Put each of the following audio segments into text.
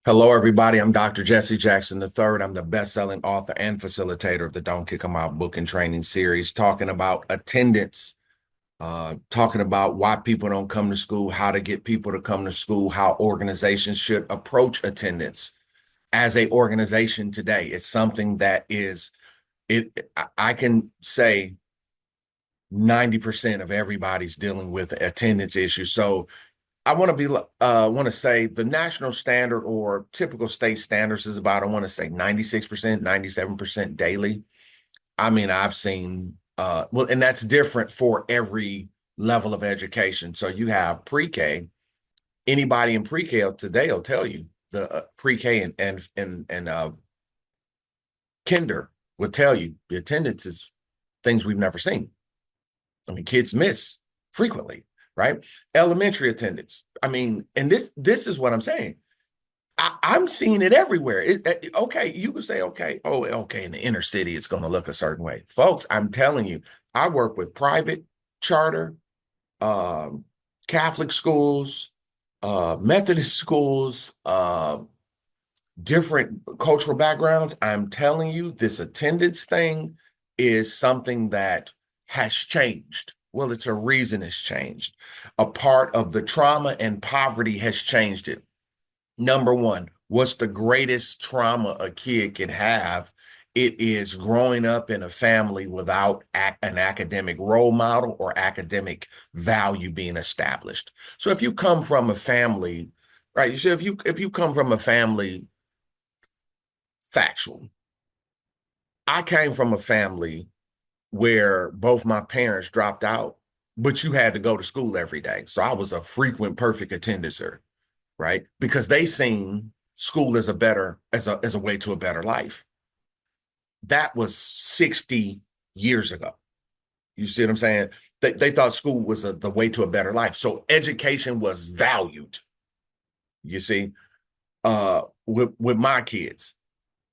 Hello, everybody. I'm Dr. Jesse Jackson III. I'm the best-selling author and facilitator of the Don't Kick 'em Out book and training series, talking about attendance, talking about why people don't come to school, how to get people to come to school, how organizations should approach attendance as a organization today. It's something that is, I can say 90% of everybody's dealing with attendance issues. So I want to say the national standard or typical state standards is about, I want to say 96%, 97% daily. I mean, I've seen, well, and that's different for every level of education. So you have pre-K, anybody in pre-K today will tell you the pre-K and kinder would tell you the attendance is things we've never seen. I mean, kids miss frequently, right? Elementary attendance. I mean, and this is what I'm saying. I'm seeing it everywhere. Okay, you could say, okay, oh, okay, in the inner city, it's going to look a certain way. Folks, I'm telling you, I work with private, charter, um, Catholic schools, Methodist schools, different cultural backgrounds. I'm telling you, this attendance thing is something that has changed. Well, it's a reason it's changed. A part of the trauma and poverty has changed it. Number one, what's the greatest trauma a kid can have? It is growing up in a family without an academic role model or academic value being established. So if you come from a family, right? So if you come from a family factual, I came from a family where both my parents dropped out, but you had to go to school every day. So I was a frequent perfect attendancer, right? Because they seen school as a way to a better life. That was 60 years ago. You see what I'm saying? They thought school was the way to a better life. So education was valued. You see, with my kids,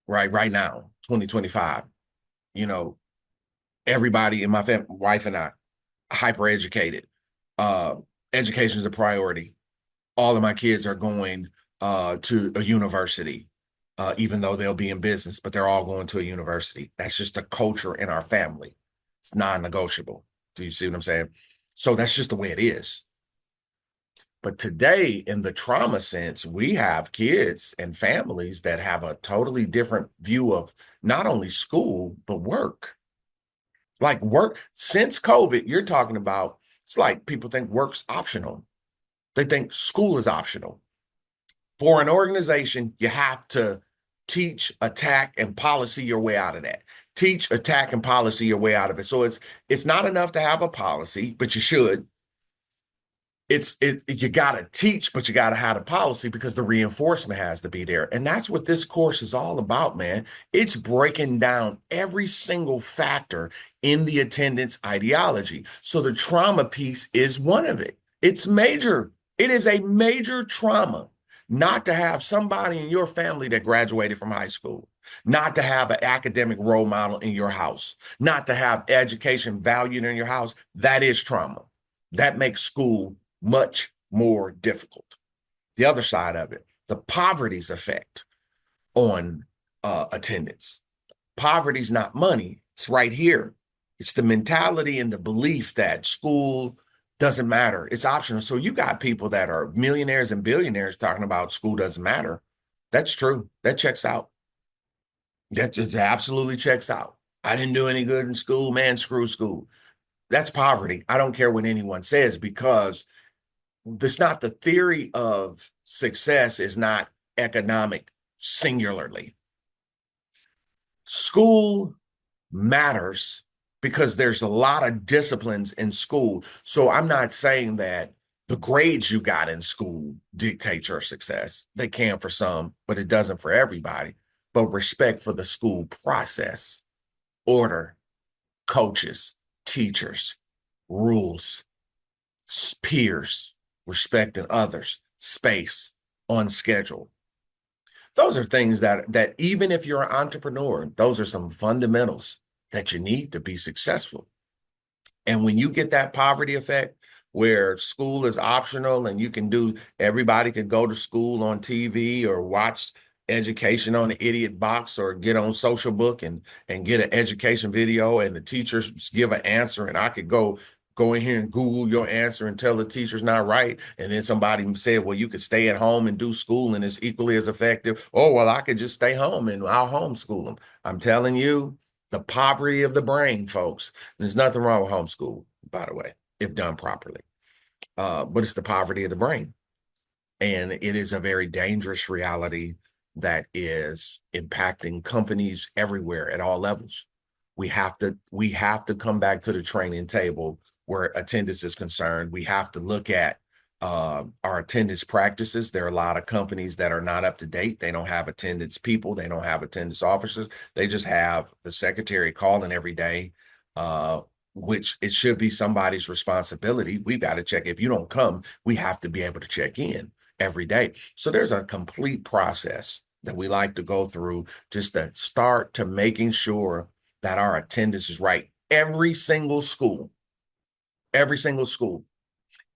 right now, 2025, you know, everybody in my family, wife and I, hyper educated. Uh, Education is a priority. All of my kids are going to a university, even though they'll be in business, but they're all going to a university. That's just a culture in our family. It's non-negotiable. Do you see what I'm saying? So that's just the way it is. But today, in the trauma sense, we have kids and families that have a totally different view of not only school, but work. Like work, since COVID, you're talking about, it's like people think work's optional. They think school is optional. For an organization, you have to teach, attack, and policy your way out of that. Teach, attack, and policy your way out of it. So it's not enough to have a policy, but you should. You got to teach, but you got to have a policy because the reinforcement has to be there. And that's what this course is all about, man. It's breaking down every single factor in the attendance ideology. So the trauma piece is one of it. It's major. It is a major trauma not to have somebody in your family that graduated from high school, not to have an academic role model in your house, not to have education valued in your house. That is trauma. That makes school much more difficult. The other side of it, the poverty's effect on attendance. Poverty's not money. It's right here. It's the mentality and the belief that school doesn't matter. It's optional. So you got people that are millionaires and billionaires talking about school doesn't matter. That's true. That checks out. That just absolutely checks out. I didn't do any good in school, man. Screw school. That's poverty. I don't care what anyone says because it's not the theory of success is not economic singularly. School matters because there's a lot of disciplines in school. So I'm not saying that the grades you got in school dictate your success. They can for some, but it doesn't for everybody. But respect for the school process, order, coaches, teachers, rules, peers, respecting others, space, on schedule. Those are things that even if you're an entrepreneur, those are some fundamentals that you need to be successful. And when you get that poverty effect, where school is optional and you can do, everybody can go to school on TV or watch education on the idiot box or get on social book and get an education video and the teachers give an answer and I could go in here and Google your answer and tell the teacher's not right. And then somebody said, well, you could stay at home and do school and it's equally as effective. Oh, well, I could just stay home and I'll homeschool them. I'm telling you, the poverty of the brain, folks. There's nothing wrong with homeschool, by the way, if done properly. But it's the poverty of the brain. And it is a very dangerous reality that is impacting companies everywhere at all levels. We have to come back to the training table where attendance is concerned. We have to look at our attendance practices. There are a lot of companies that are not up to date. They don't have attendance people. They don't have attendance officers. They just have the secretary calling every day, uh, which it should be somebody's responsibility. We've got to check. If you don't come, we have to be able to check in every day. So there's a complete process that we like to go through just to start to making sure that our attendance is right. Every single school.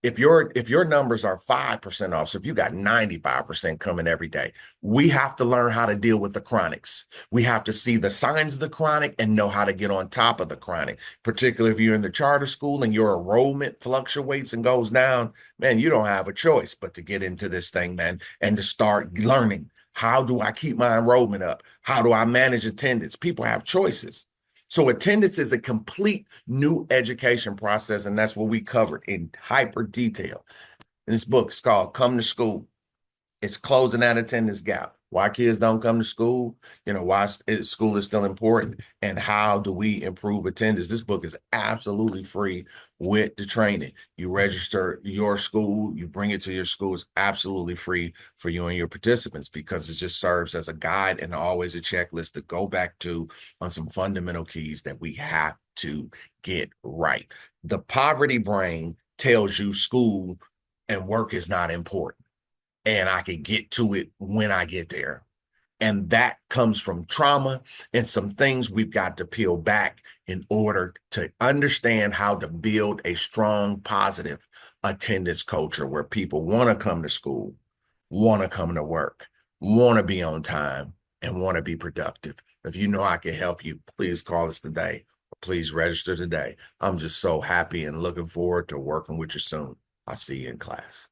If your numbers are 5% off, so if you got 95% coming every day, we have to learn how to deal with the chronics. We have to see the signs of the chronic and know how to get on top of the chronic, particularly if you're in the charter school and your enrollment fluctuates and goes down, man, you don't have a choice but to get into this thing, man, and to start learning. How do I keep my enrollment up? How do I manage attendance? People have choices. So attendance is a complete new education process, and that's what we covered in hyper detail. And this book is called Come to School. It's closing that attendance gap. Why kids don't come to school, why school is still important, and how do we improve attendance. This book is absolutely free with the training. You register your school, you bring it to your school. It's absolutely free for you and your participants because it just serves as a guide and always a checklist to go back to on some fundamental keys that we have to get right. The poverty brain tells you school and work is not important and I can get to it when I get there. And that comes from trauma and some things we've got to peel back in order to understand how to build a strong, positive attendance culture where people want to come to school, want to come to work, want to be on time, and want to be productive. If you know I can help you, please call us today. Please register today. I'm just so happy and looking forward to working with you soon. I'll see you in class.